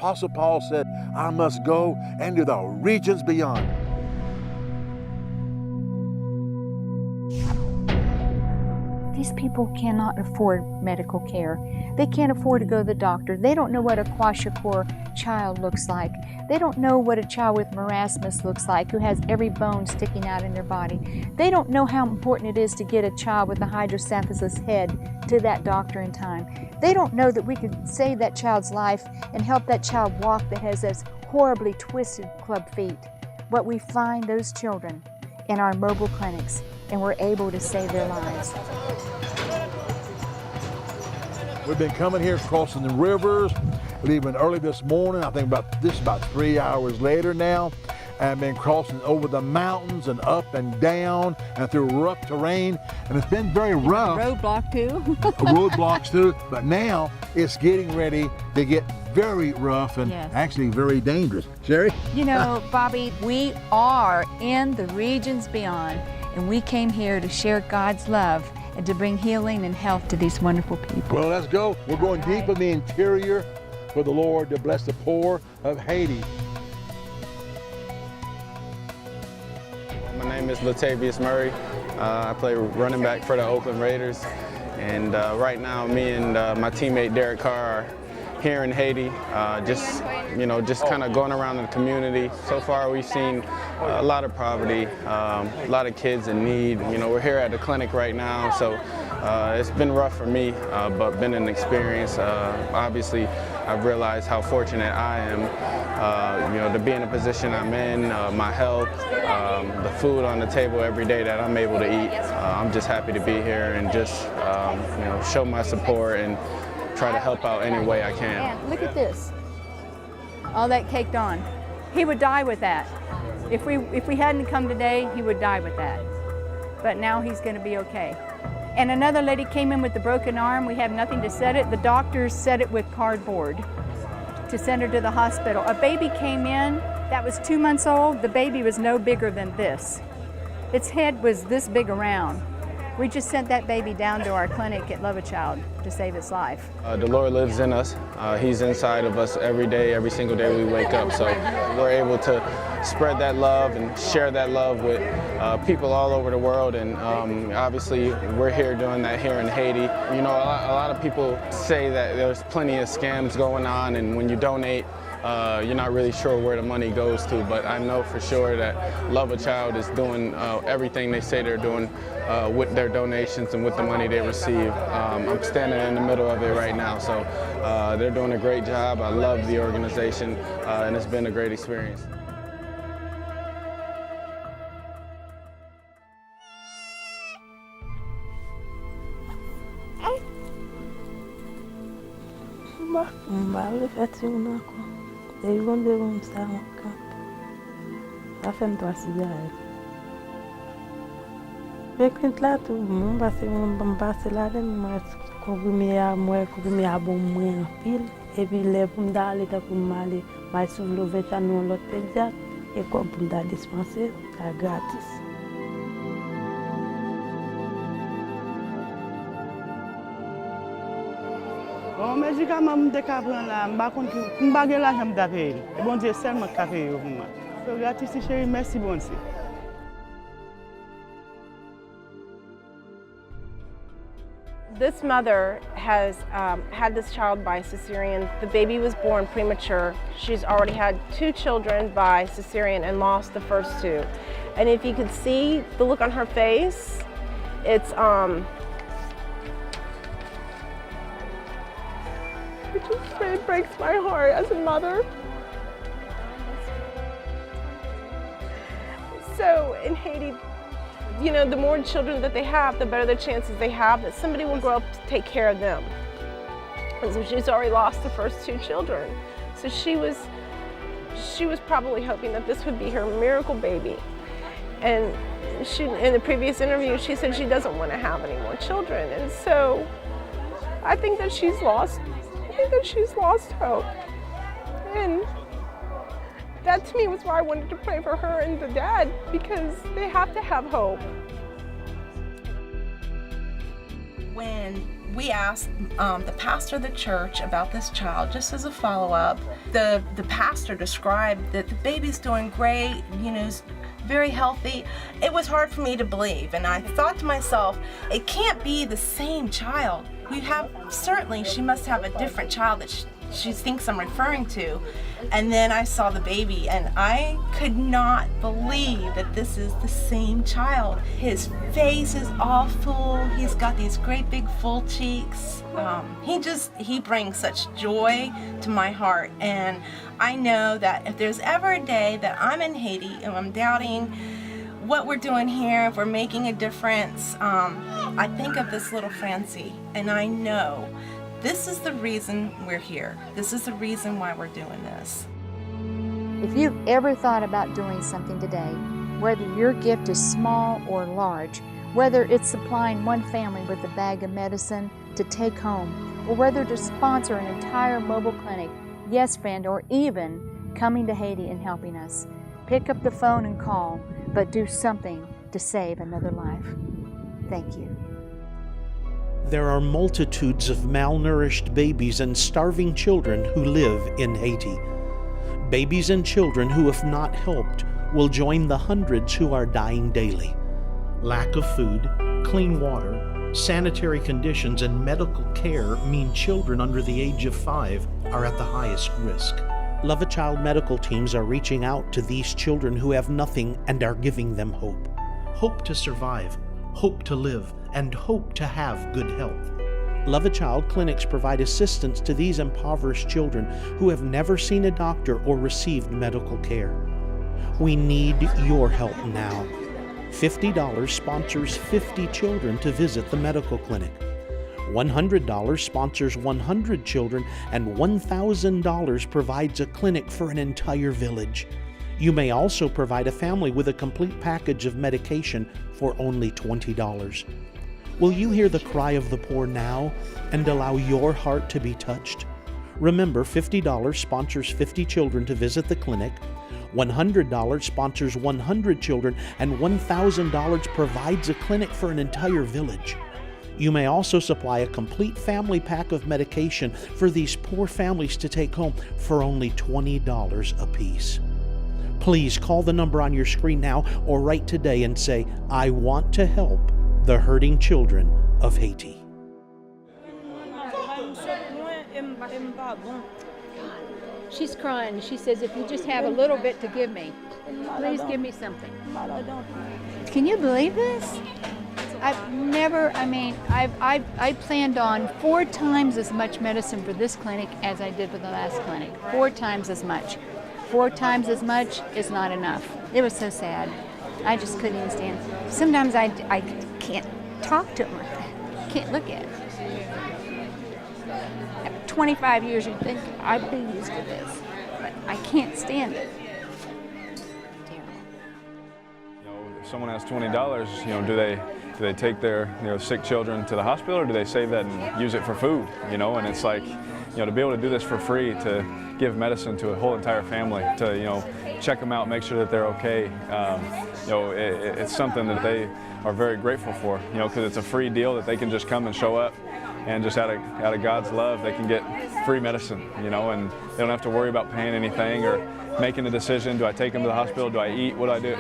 Apostle Paul said, I must go into the regions beyond. These people cannot afford medical care. They can't afford to go to the doctor. They don't know what a kwashiorkor child looks like. They don't know what a child with marasmus looks like, who has every bone sticking out in their body. They don't know how important it is to get a child with a hydrocephalus head to that doctor in time. They don't know that we could save that child's life and help that child walk that has those horribly twisted club feet. But we find those children in our mobile clinics, and we're able to save their lives. We've been coming here, crossing the rivers, leaving early this morning. I think about 3 hours later now, and been crossing over the mountains and up and down and through rough terrain, and it's been very rough. Roadblock too. Roadblocks too, but now it's getting ready to get very rough and actually very dangerous. Sherry? You know, Bobby, we are in the regions beyond, and we came here to share God's love and to bring healing and health to these wonderful people. Well, let's go. We're going deep in the interior for the Lord to bless the poor of Haiti. My name is Latavius Murray. I play running back for the Oakland Raiders. And right now, me and my teammate Derek Carr are here in Haiti, just kind of going around in the community. So far, we've seen a lot of poverty, a lot of kids in need. You know, we're here at the clinic right now, so it's been rough for me, but been an experience. Obviously, I've realized how fortunate I am, to be in the position I'm in, my health, the food on the table every day that I'm able to eat. I'm just happy to be here and just, show my support and try to help out any way I can. And look at this. All that caked on. He would die with that. If we hadn't come today, he would die with that. But now he's going to be okay. And another lady came in with a broken arm. We have nothing to set it. The doctors set it with cardboard to send her to the hospital. A baby came in that was 2 months old. The baby was no bigger than this. Its head was this big around. We just sent that baby down to our clinic at Love a Child to save its life. The Lord lives in us. He's inside of us every day, every single day we wake up. So we're able to spread that love and share that love with people all over the world. And obviously, we're here doing that here in Haiti. You know, a lot of people say that there's plenty of scams going on, and when you donate, you're not really sure where the money goes to, but I know for sure that Love a Child is doing everything they say they're doing with their donations and with the money they receive. I'm standing in the middle of it right now, so they're doing a great job. I love the organization, and it's been a great experience. Eles vão ver um salão campo. A femme doit se dire. Mais quand là tout le monde passe là, moi couvrir à bon moins en pile et puis les pour d'aller pour m'aller mais sur le vétérinaire l'autre pédiatre et comme pour d'aller dispenser c'est gratis. Bon, médicament que je prends là, je ne sais pas si l'argent que je paye. Bon Dieu seulement qui paye pour moi. C'est gratis, chérie, merci bon Dieu. This mother has had this child by cesarean. The baby was born premature. She's already had 2 children by cesarean and lost the first 2. And if you could see the look on her face, it's it breaks my heart as a mother. So in Haiti, you know, the more children that they have, the better the chances they have that somebody will grow up to take care of them. And so she's already lost the first 2 children. So she was probably hoping that this would be her miracle baby. And she, in the previous interview, she said she doesn't want to have any more children. And so I think that she's lost hope. And that to me was why I wanted to pray for her and the dad, because they have to have hope. When we asked the pastor of the church about this child, just as a follow-up. The pastor described that the baby's doing great, is very healthy. It was hard for me to believe, and I thought to myself, it can't be the same child. Certainly she must have a different child that she thinks I'm referring to. And then I saw the baby, and I could not believe that this is the same child. His face is all full. He's got these great big full cheeks. He brings such joy to my heart. And I know that if there's ever a day that I'm in Haiti and I'm doubting what we're doing here, if we're making a difference, I think of this little Francie, and I know this is the reason we're here. This is the reason why we're doing this. If you've ever thought about doing something today, whether your gift is small or large, whether it's supplying one family with a bag of medicine to take home, or whether to sponsor an entire mobile clinic, yes friend, or even coming to Haiti and helping us, pick up the phone and call, but do something to save another life. Thank you. There are multitudes of malnourished babies and starving children who live in Haiti. Babies and children who, if not helped, will join the hundreds who are dying daily. Lack of food, clean water, sanitary conditions, and medical care mean children under the age of 5 are at the highest risk. Love a Child medical teams are reaching out to these children who have nothing and are giving them hope. Hope to survive, hope to live, and hope to have good health. Love a Child clinics provide assistance to these impoverished children who have never seen a doctor or received medical care. We need your help now. $50 sponsors 50 children to visit the medical clinic. $100 sponsors 100 children, and $1,000 provides a clinic for an entire village. You may also provide a family with a complete package of medication for only $20. Will you hear the cry of the poor now and allow your heart to be touched? Remember, $50 sponsors 50 children to visit the clinic, $100 sponsors 100 children, and $1,000 provides a clinic for an entire village. You may also supply a complete family pack of medication for these poor families to take home for only $20 apiece. Please call the number on your screen now or write today and say, I want to help the hurting children of Haiti. She's crying. She says, if you just have a little bit to give me, please give me something. Can you believe this? I planned on 4 times as much medicine for this clinic as I did for the last clinic. 4 times as much. 4 times as much is not enough. It was so sad. I just couldn't even stand. Sometimes I can't talk to him like that. Can't look at him. After 25 years, you'd think I'd be used to this, but I can't stand it. If someone has $20, do they take their sick children to the hospital, or do they save that and use it for food? And it's like, to be able to do this for free, to give medicine to a whole entire family, to check them out, make sure that they're okay. It's something that they are very grateful for, because it's a free deal that they can just come and show up, and just out of God's love, they can get free medicine, and they don't have to worry about paying anything or making a decision. Do I take them to the hospital? Do I eat? What do I do?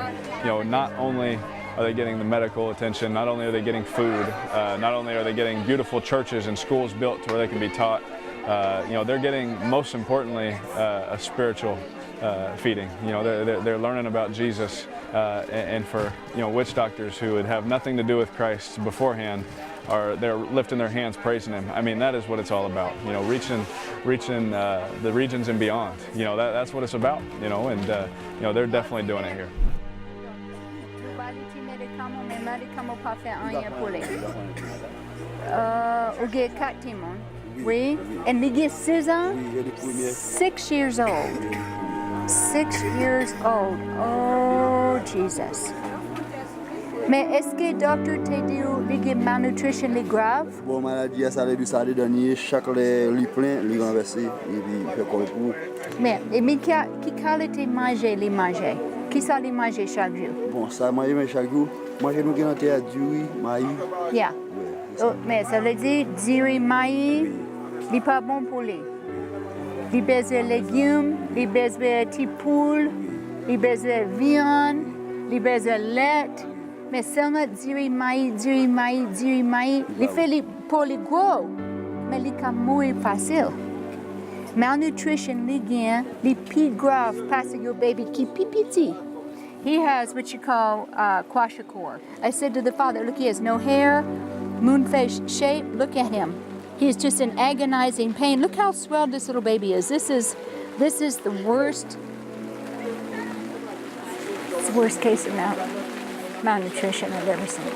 Not only are they getting the medical attention, not only are they getting food, not only are they getting beautiful churches and schools built to where they can be taught, they're getting, most importantly, a spiritual feeding. They're learning about Jesus, and for witch doctors who would have nothing to do with Christ beforehand, they're lifting their hands, praising Him. I mean, that is what it's all about. Reaching the regions and beyond. That's what it's about. And they're definitely doing it here. Oui, and we get 6 ans, 6 years old. 6 years old. Oh, Jesus. Mais est-ce que le docteur t'a dit que malnutrition est grave? Bon, maladie, ça a donné chaque lit plein, lit renversé, et puis fait comme pour. Mais qui qualité manger les manger? Qui ça les manger chaque jour? Bon, ça manger chaque jour. Manger nous qui dans terre du riz, maïs. Yeah. Oh, mais ça veut dire, diri maïs, il n'est pas bon pour lui. Il a besoin de légumes, il a besoin de petites poules, il a besoin de viande, il a besoin de lait. Mais seulement diri maïs, il fait pour les gros, mais il peut mourir facile. Malnutrition, les gains, les plus graves parce que your baby qui petit. He has what you call kwashiorkor. I said to the father, look, he has no hair, moon face shape, look at him. He's just in agonizing pain. Look how swelled this little baby is. This is the worst, it's the worst case of malnutrition I've ever seen.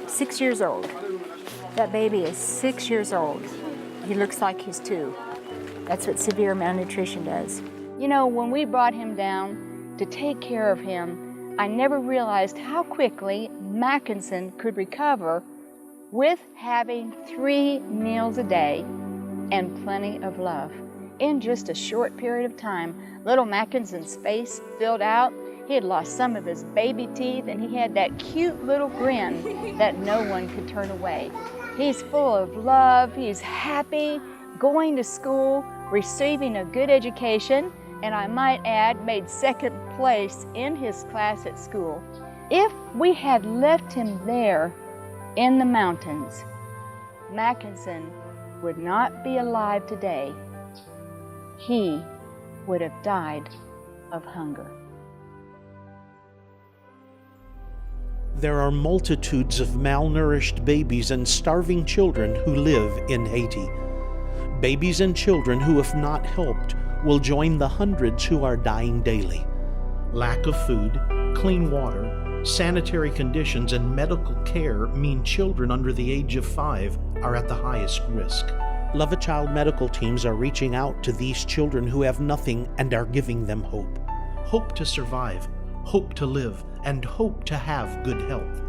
6 years old. That baby is 6 years old. He looks like he's 2. That's what severe malnutrition does. You know, when we brought him down to take care of him, I never realized how quickly Mackenson could recover with having 3 meals a day and plenty of love. In just a short period of time, little Mackenson's face filled out. He had lost some of his baby teeth, and he had that cute little grin that no one could turn away. He's full of love, he's happy, going to school, receiving a good education, and I might add, made 2nd place in his class at school. If we had left him there in the mountains, Mackenson would not be alive today. He would have died of hunger. There are multitudes of malnourished babies and starving children who live in Haiti. Babies and children who, if not helped, will join the hundreds who are dying daily. Lack of food, clean water, sanitary conditions, and medical care mean children under the age of 5 are at the highest risk. Love a Child medical teams are reaching out to these children who have nothing and are giving them hope. Hope to survive, hope to live, and hope to have good health.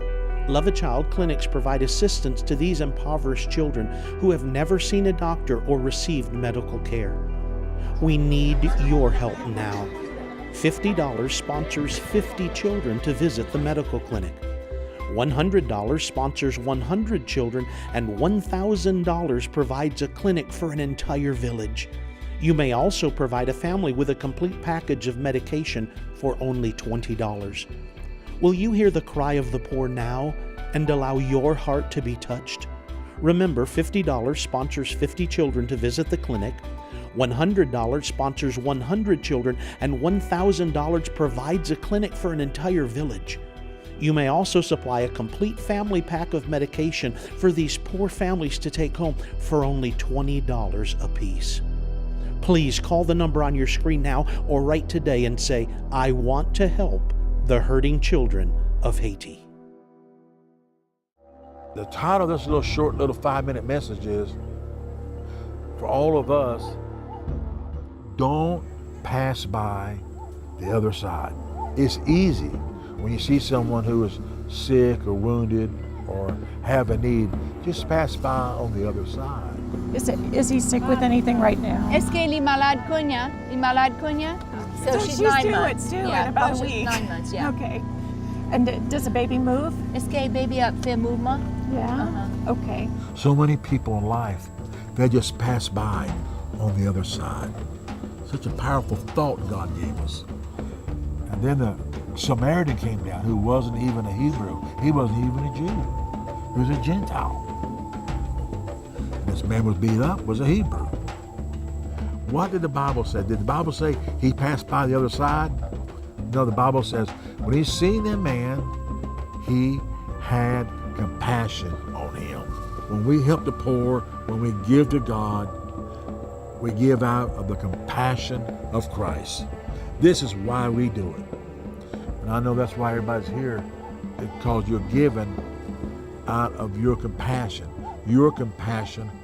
Love a Child clinics provide assistance to these impoverished children who have never seen a doctor or received medical care. We need your help now. $50 sponsors 50 children to visit the medical clinic. $100 sponsors 100 children, and $1,000 provides a clinic for an entire village. You may also provide a family with a complete package of medication for only $20. Will you hear the cry of the poor now and allow your heart to be touched? Remember, $50 sponsors 50 children to visit the clinic, $100 sponsors 100 children, and $1,000 provides a clinic for an entire village. You may also supply a complete family pack of medication for these poor families to take home for only $20 apiece. Please call the number on your screen now or write today and say, I want to help the hurting children of Haiti. The title of this short 5-minute message is, for all of us, don't pass by the other side. It's easy when you see someone who is sick or wounded or have a need, just pass by on the other side. Is he sick with anything right now? Est-ce qu'elle est malade, Konya? Est malade, Konya? So she's 9 months. Due in about a week. 9 months, yeah. Okay. And does the baby move? Est-ce que baby a fait mouvement? Yeah. Okay. So many people in life, they just pass by on the other side. Such a powerful thought God gave us. And then the Samaritan came down who wasn't even a Hebrew. He wasn't even a Jew. He was a Gentile. This man was beat up, was a Hebrew. What did the Bible say? Did the Bible say he passed by the other side? No, the Bible says when he seen that man, he had compassion on him. When we help the poor, when we give to God, we give out of the compassion of Christ. This is why we do it. And I know that's why everybody's here, because you're given out of your compassion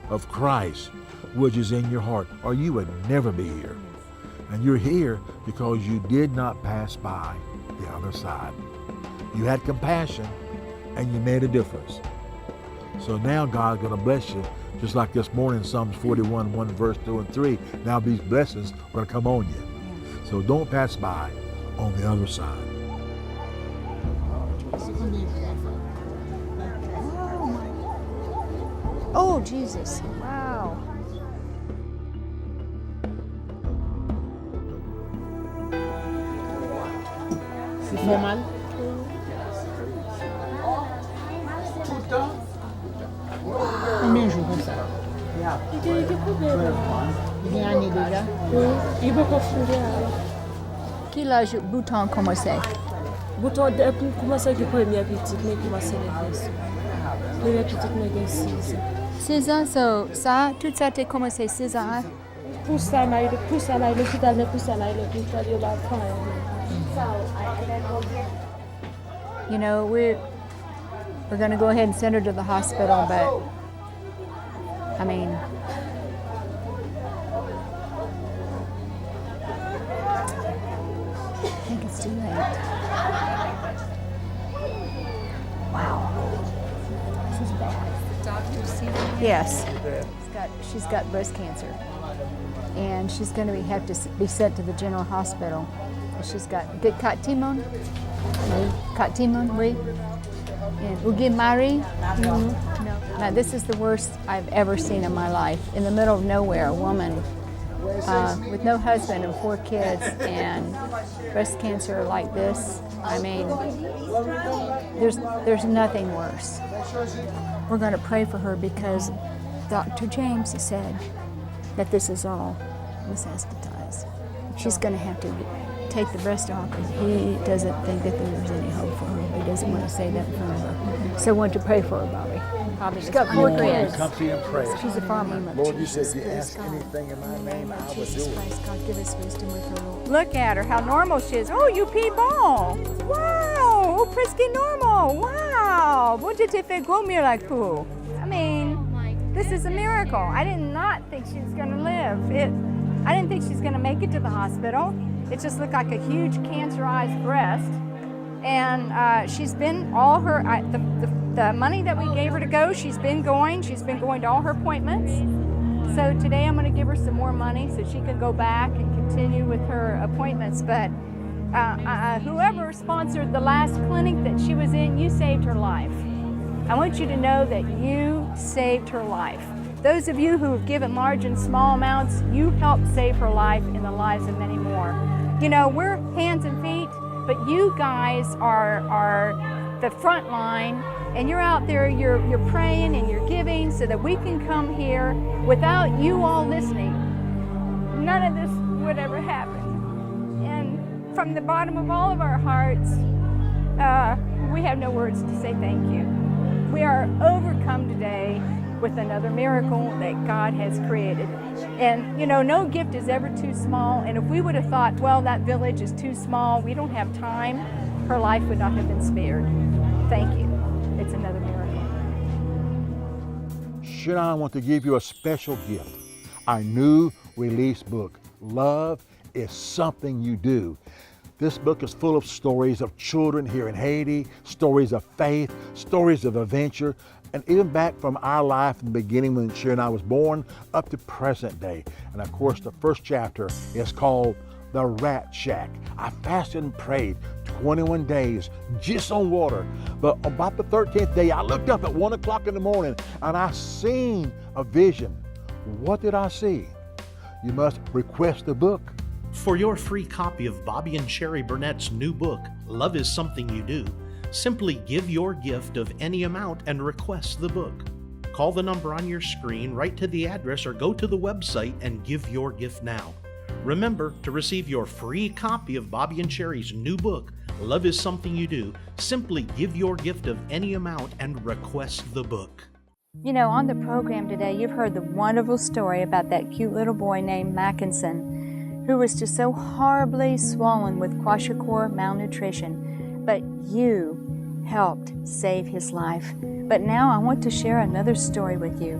of Christ, which is in your heart, or you would never be here. And you're here because you did not pass by the other side. You had compassion and you made a difference. So now God's going to bless you, just like this morning, Psalms 41, 1 verse 2 and 3. Now these blessings are going to come on you. So don't pass by on the other side. Oh my Oh, Jesus. Wow. C'est fait mal? Combien de jours comme ça? Il y a des problèmes. Il y a un année déjà? Oui. Il va confondre. Quel âge Bouton commencé? Bouton depuis commencer avec la première petite, mais commencer les fesses. La petite n'a que 6 ans. 6 ans, so, ça, tout ça, t'es commencé 6 ans? Hein? Pour ça, l'hôpital, l'hôpital, il va prendre. You know, we're going to go ahead and send her to the hospital, but, I mean, I think it's too late. Wow. This is bad. Doctor see Yes. She's got breast cancer. And she's going to have to be sent to the general hospital. She's got cat timon. Cat timon, oui. And Ugi Mari. No. Now this is the worst I've ever seen in my life. In the middle of nowhere, a woman with no husband and 4 kids and breast cancer like this. I mean, there's nothing worse. We're going to pray for her because Dr. James has said that this is all misesthetized. She's going to have to take the breast off because he doesn't think that there's any hope for her. He doesn't want to say that in front of her. So I want to pray for her, Bobby. She's got 4 kids. Come see and pray. She's a farmer. Lord, you said you ask anything in my name, I will do it. Christ, God, give us wisdom with her, Lord. Look at her, how normal she is. Oh, you pee bon. Wow, oh, presque normal. Wow. Bon, tu t'es fait gros miracle. I mean, this is a miracle. I did not think she was going to live. I didn't think she's going to make it to the hospital. It just looked like a huge cancerized breast. And she's been all her, the money that we gave her to go, she's been going to all her appointments. So today I'm going to give her some more money so she can go back and continue with her appointments. But whoever sponsored the last clinic that she was in, you saved her life. I want you to know that you saved her life. Those of you who have given large and small amounts, you helped save her life and the lives of many more. You know, we're hands and feet, but you guys are the front line, and you're out there, you're praying and you're giving so that we can come here. Without you all listening, none of this would ever happen. And from the bottom of all of our hearts, we have no words to say thank you. We are overcome today with another miracle that God has created. And you know, no gift is ever too small, and if we would have thought, well, that village is too small, we don't have time, her life would not have been spared. Thank you. It's another miracle. Should I want to give you a special gift, our new release book, Love is Something You Do. This book is full of stories of children here in Haiti, stories of faith, stories of adventure, and even back from our life in the beginning when Sherry and I was born up to present day. And of course, the first chapter is called The Rat Shack. I fasted and prayed 21 days just on water. But about the 13th day, I looked up at 1 o'clock in the morning and I seen a vision. What did I see? You must request the book. For your free copy of Bobby and Sherry Burnett's new book, Love is Something You Do, simply give your gift of any amount and request the book. Call the number on your screen, write to the address, or go to the website and give your gift now. Remember, to receive your free copy of Bobby and Sherry's new book, Love is Something You Do, simply give your gift of any amount and request the book. You know, on the program today, you've heard the wonderful story about that cute little boy named Mackenson, who was just so horribly swollen with kwashiorkor malnutrition. But you helped save his life. But now I want to share another story with you.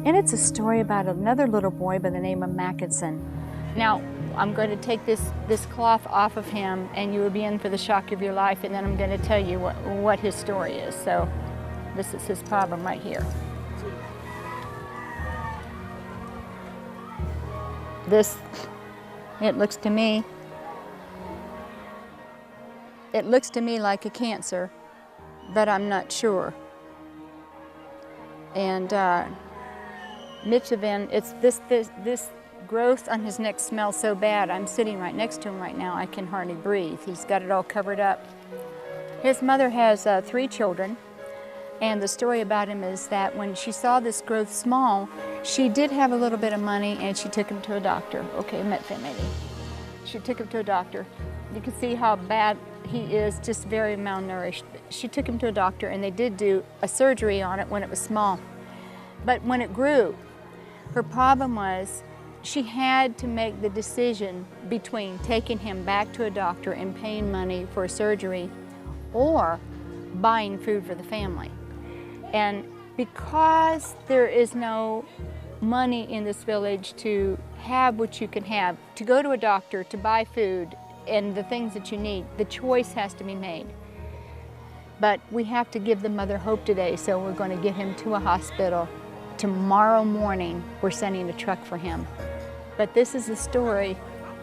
And it's a story about another little boy by the name of Mackenson. Now, I'm going to take this cloth off of him, and you will be in for the shock of your life, and then I'm going to tell you what his story is. So this is his problem right here. This, it looks to me like a cancer, but I'm not sure. And Michigan, it's this growth on his neck smells so bad. I'm sitting right next to him right now. I can hardly breathe. He's got it all covered up. His mother has 3 children, and the story about him is that when she saw this growth small, she did have a little bit of money, and she took him to a doctor. Okay, maybe. She took him to a doctor. You can see how bad he is, just very malnourished. She took him to a doctor, and they did do a surgery on it when it was small. But when it grew, her problem was she had to make the decision between taking him back to a doctor and paying money for a surgery or buying food for the family. And because there is no money in this village to have what you can have, to go to a doctor, to buy food and the things that you need, the choice has to be made. But we have to give the mother hope today, so we're going to get him to a hospital. Tomorrow morning, we're sending a truck for him. But this is the story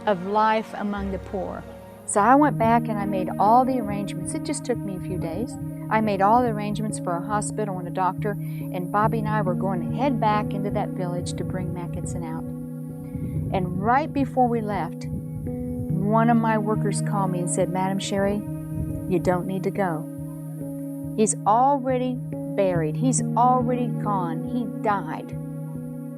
of life among the poor. So I went back and I made all the arrangements. It just took me a few days. I made all the arrangements for a hospital and a doctor, and Bobby and I were going to head back into that village to bring Mackenson out. And right before we left, one of my workers called me and said, "Madam Sherry, you don't need to go. He's already buried. He's already gone. He died."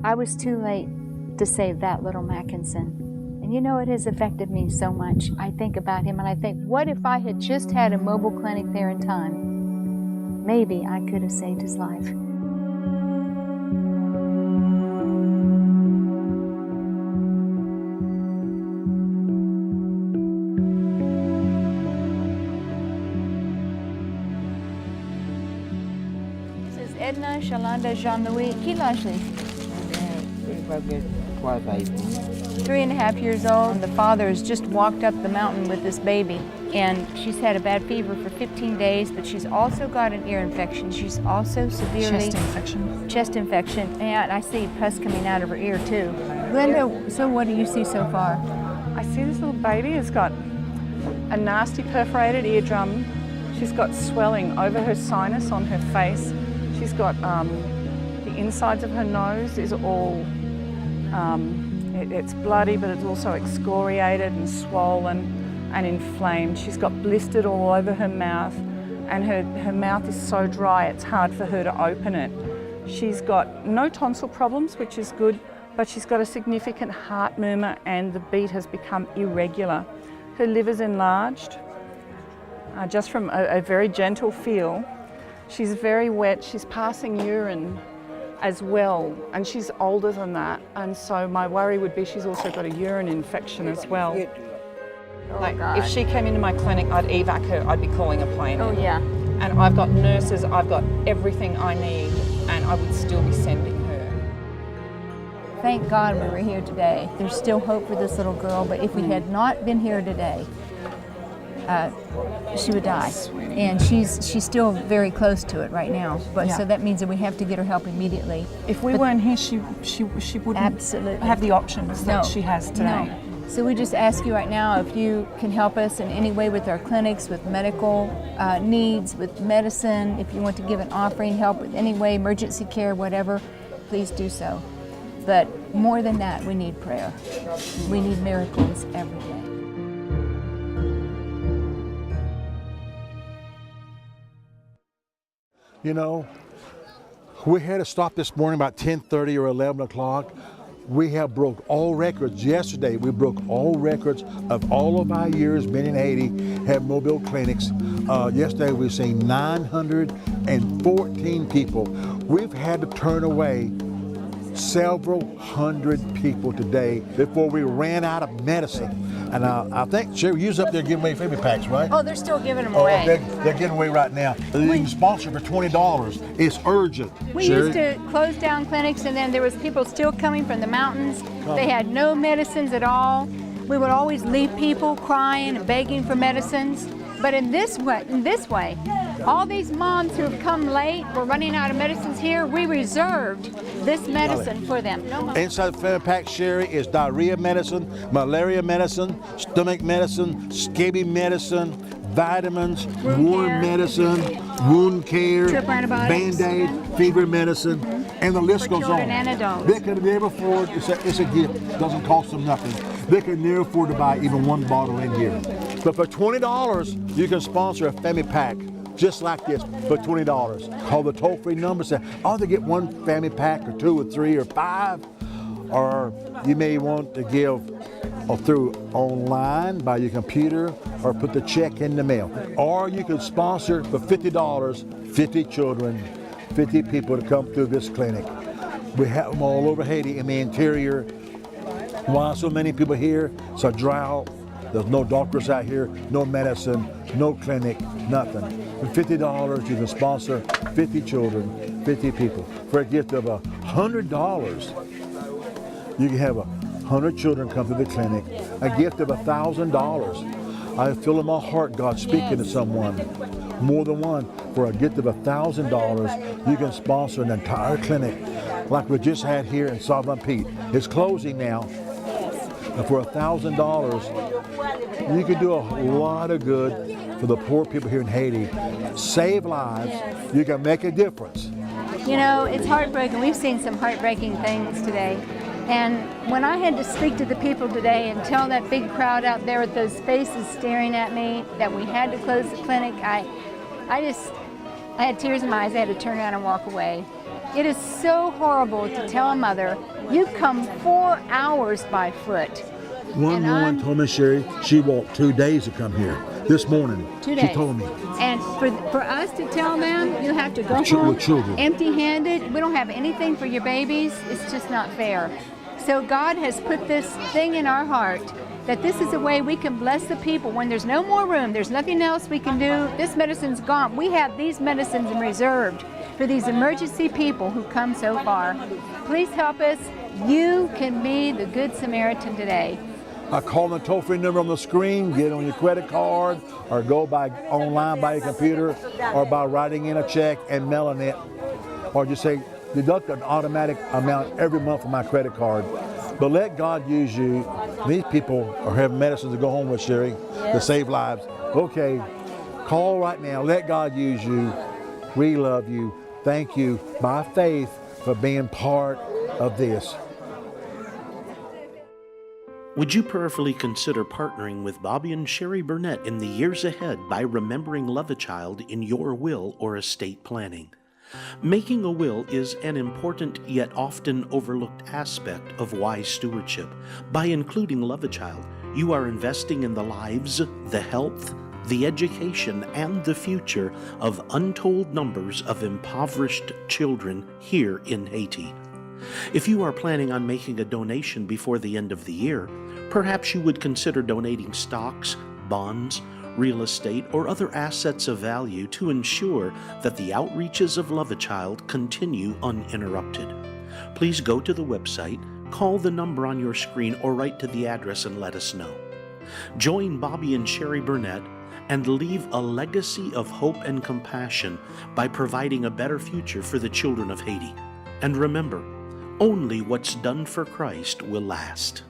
I was too late to save that little Mackenson. And you know, it has affected me so much. I think about him and I think, what if I had just had a mobile clinic there in time? Maybe I could have saved his life. This is Edna Shalanda Jean-Louis. Qui l'âge? 3.5 years old. The father has just walked up the mountain with this baby, and she's had a bad fever for 15 days, but she's also got an ear infection. She's also severely... Chest infection, and I see pus coming out of her ear too. Glenda, so what do you see so far? I see this little baby has got a nasty perforated eardrum. She's got swelling over her sinus on her face. She's got the insides of her nose is all it's bloody, but it's also excoriated and swollen and inflamed. She's got blistered all over her mouth, and her mouth is so dry it's hard for her to open it. She's got no tonsil problems, which is good, but she's got a significant heart murmur and the beat has become irregular. Her liver's enlarged, just from a very gentle feel. She's very wet, she's passing urine as well, and she's older than that, and so my worry would be she's also got a urine infection as well. Like, if she came into my clinic, I'd evac her, I'd be calling a plane. Oh yeah. And I've got nurses, I've got everything I need, and I would still be sending her. Thank God we were here today. There's still hope for this little girl, but if we had not been here today, she would die. And she's still very close to it right now. But so that means that we have to get her help immediately. If we weren't here, she wouldn't absolutely have the options that she has today. No. So we just ask you right now if you can help us in any way with our clinics, with medical needs, with medicine. If you want to give an offering, help with any way, emergency care, whatever, please do so. But more than that, we need prayer. We need miracles every day. You know, we had to stop this morning about 10:30 or 11 o'clock. We have broke all records. Yesterday, we broke all records of all of our years being in Haiti, have mobile clinics. Yesterday, we've seen 914 people. We've had to turn away several hundred people today before we ran out of medicine. And I think, Sherry, you was up there giving away baby packs, right? Oh, they're still giving them away. They're giving away right now. You can sponsor for $20. It's urgent. We Sherry? used to close down clinics, and then there was people still coming from the mountains. They had no medicines at all. We would always leave people crying and begging for medicines. But in this way, all these moms who have come late, were running out of medicines here, we reserved this medicine for them. Inside the family pack, Sherry, is diarrhea medicine, malaria medicine, stomach medicine, scabies medicine, vitamins, wound medicine, wound care, Trip antibiotics. Band-Aid, fever medicine. And the list for goes children on. and adults. They could never afford, it's a gift, it doesn't cost them nothing. They could never afford to buy even one bottle in here. But for $20, you can sponsor a family pack just like this for $20. Call the toll-free number, say, oh, they get one family pack or 2 or 3 or 5. Or you may want to give through online by your computer or put the check in the mail. Or you could sponsor for $50, 50 children, 50 people to come through this clinic. We have them all over Haiti in the interior. Why so many people here? It's a drought. There's no doctors out here, no medicine, no clinic, nothing. For $50, you can sponsor 50 children, 50 people. For a gift of $100, you can have 100 children come to the clinic. A gift of $1,000. I feel in my heart God speaking to someone, more than one. For a gift of $1,000, you can sponsor an entire clinic, like we just had here in Southern Pete. It's closing now. And for $1,000, you can do a lot of good for the poor people here in Haiti. Save lives. You can make a difference. You know, it's heartbreaking. We've seen some heartbreaking things today. And when I had to speak to the people today and tell that big crowd out there with those faces staring at me that we had to close the clinic, I had tears in my eyes. I had to turn around and walk away. It is so horrible to tell a mother, you've come 4 hours by foot. One woman told me, Sherry, she walked 2 days to come here. This morning, 2 days. She told me. And for us to tell them, you have to go With home children. empty-handed. We don't have anything for your babies. It's just not fair. So God has put this thing in our heart that this is a way we can bless the people. When there's no more room, there's nothing else we can do, this medicine's gone. We have these medicines reserved for these emergency people who come so far. Please help us. You can be the Good Samaritan today. Call the toll-free number on the screen, get it on your credit card, or go by online by your computer, or by writing in a check and mailing it, or just say, deduct an automatic amount every month from my credit card. But let God use you. These people are having medicine to go home with, Sherry, to save lives. Okay, call right now. Let God use you. We love you. Thank you by faith for being part of this. Would you prayerfully consider partnering with Bobby and Sherry Burnett in the years ahead by remembering Love a Child in your will or estate planning? Making a will is an important yet often overlooked aspect of wise stewardship. By including Love a Child, you are investing in the lives, the health, the education, and the future of untold numbers of impoverished children here in Haiti. If you are planning on making a donation before the end of the year, perhaps you would consider donating stocks, bonds, real estate, or other assets of value to ensure that the outreaches of Love a Child continue uninterrupted. Please go to the website, call the number on your screen, or write to the address and let us know. Join Bobby and Sherry Burnett and leave a legacy of hope and compassion by providing a better future for the children of Haiti. And remember, only what's done for Christ will last.